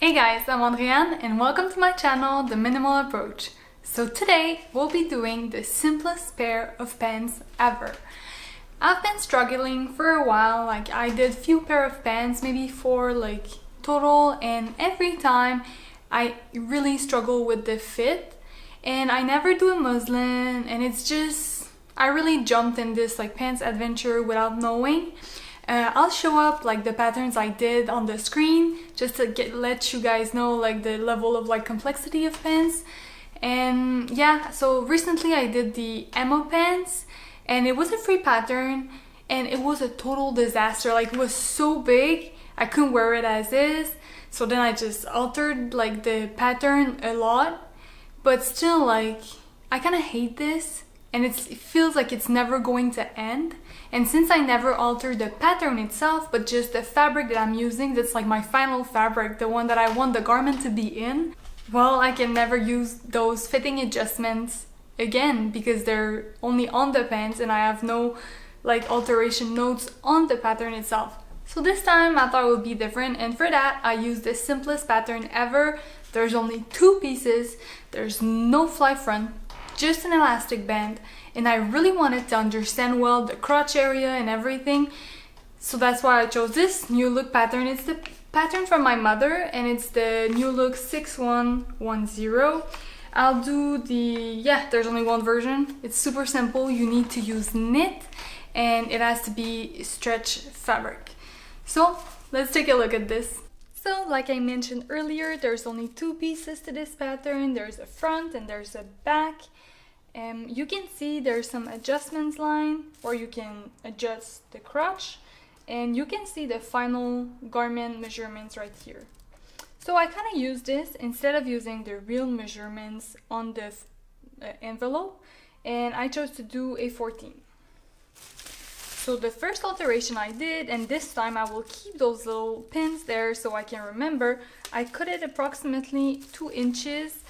Hey guys, I'm Andriane and welcome to my channel, The Minimal Approach. So today we'll be doing the simplest pair of pants ever. I've been struggling for a while, I did few pair of pants, maybe 4 total, and every time I really struggle with the fit and I never do a muslin, and it's just, I really jumped in this pants adventure without knowing. I'll show up the patterns I did on the screen just to let you guys know the level of complexity of pants. And yeah, so recently I did the Emma pants and it was a free pattern and it was a total disaster. It was so big I couldn't wear it as is, so then I just altered the pattern a lot, but still I kind of hate this and it feels like it's never going to end. And since I never altered the pattern itself, but just the fabric that I'm using, that's my final fabric, the one that I want the garment to be in, well, I can never use those fitting adjustments again because they're only on the pants and I have no alteration notes on the pattern itself. So this time I thought it would be different, and for that I used the simplest pattern ever. There's only 2 pieces, there's no fly front, just an elastic band, and I really wanted to understand well the crotch area and everything, so that's why I chose this new look pattern. It's the pattern from my mother and it's the new look 6110. I'll do there's only one version. It's super simple. You need to use knit and it has to be stretch fabric. So let's take a look at this. So like I mentioned earlier, there's only 2 pieces to this pattern. There's a front and there's a back. You can see there's some adjustments line where you can adjust the crotch, and you can see the final garment measurements right here. So I kind of use this instead of using the real measurements on the envelope, and I chose to do a 14. So the first alteration I did, and this time I will keep those little pins there so I can remember, I cut it approximately 2 inches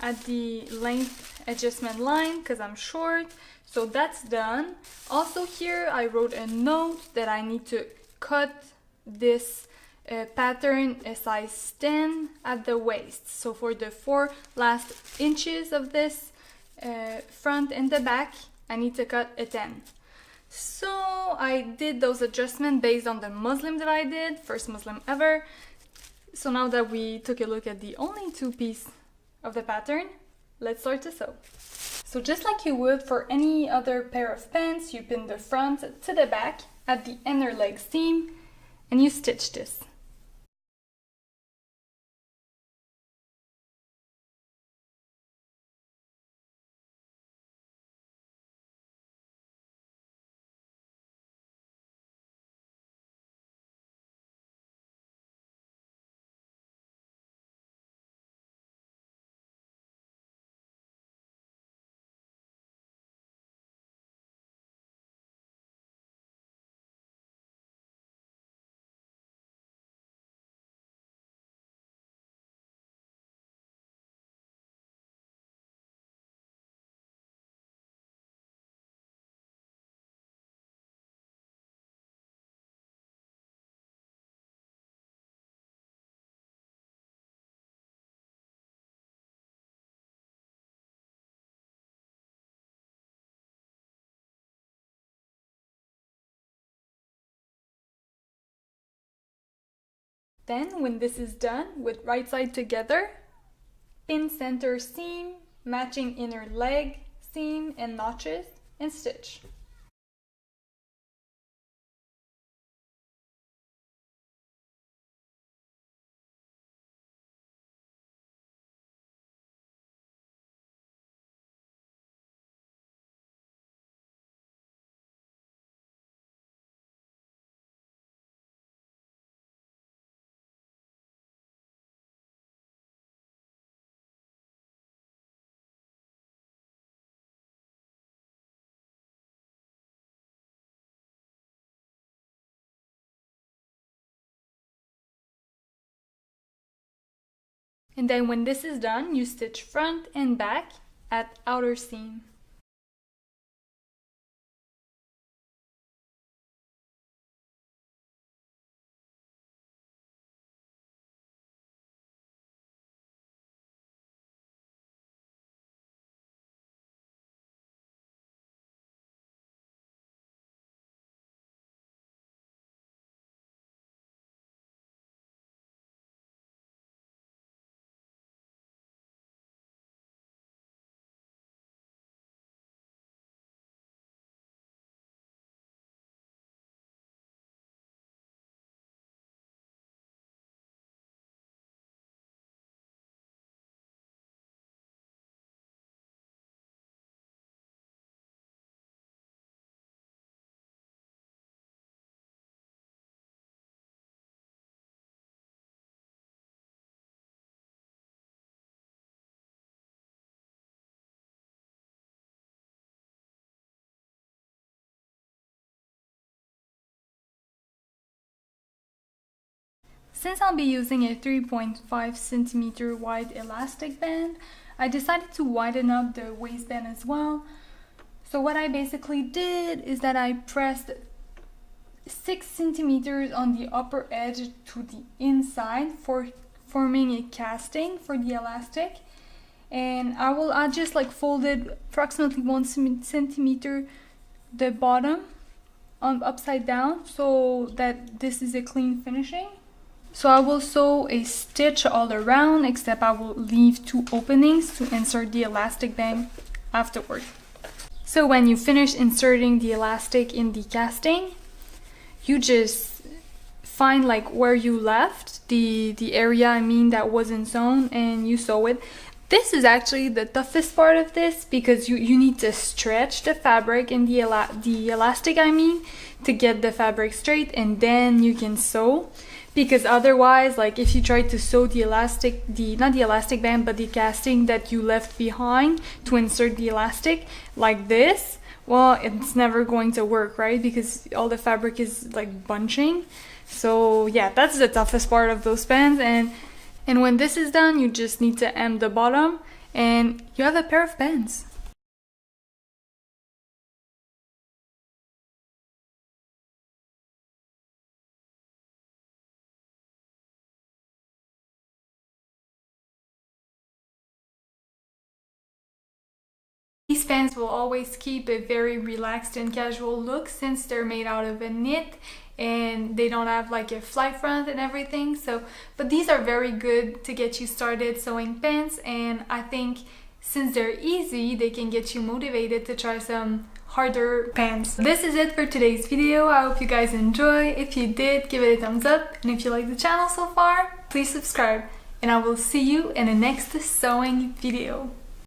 at the length adjustment line because I'm short, so that's done. Also here I wrote a note that I need to cut this pattern a size 10 at the waist. So for the 4 last inches of this front and the back, I need to cut a 10. So I did those adjustments based on the muslin that I did, first muslin ever. So now that we took a look at the only 2 pieces of the pattern, let's start to sew. So just like you would for any other pair of pants, you pin the front to the back at the inner leg seam and you stitch this. Then when this is done with right side together, pin center seam, matching inner leg seam and notches, and stitch. And then when this is done, you stitch front and back at outer seam. since I'll be using a 3.5 centimeter wide elastic band, I decided to widen up the waistband as well. So what I basically did is that I pressed 6 centimeters on the upper edge to the inside for forming a casting for the elastic, and I just like folded approximately 1 centimeter the bottom upside down so that this is a clean finishing. So I will sew a stitch all around, except I will leave 2 openings to insert the elastic band afterward. So when you finish inserting the elastic in the casting, you just find like where you left the area, I mean, that wasn't sewn, and you sew it. This is actually the toughest part of this, because you need to stretch the fabric in the elastic, I mean, to get the fabric straight, and then you can sew. Because otherwise, like if you try to sew the elastic, not the elastic band, but the casting that you left behind to insert the elastic like this, well, it's never going to work, right? Because all the fabric is like bunching. So yeah, that's the toughest part of those bands. And when this is done, you just need to hem the bottom and you have a pair of pants. These pants will always keep a very relaxed and casual look since they're made out of a knit and they don't have like a fly front and everything. So, but these are very good to get you started sewing pants, and I think since they're easy, they can get you motivated to try some harder pants. This is it for today's video. I hope you guys enjoy. If you did, give it a thumbs up, and if you like the channel so far, please subscribe, and I will see you in the next sewing video.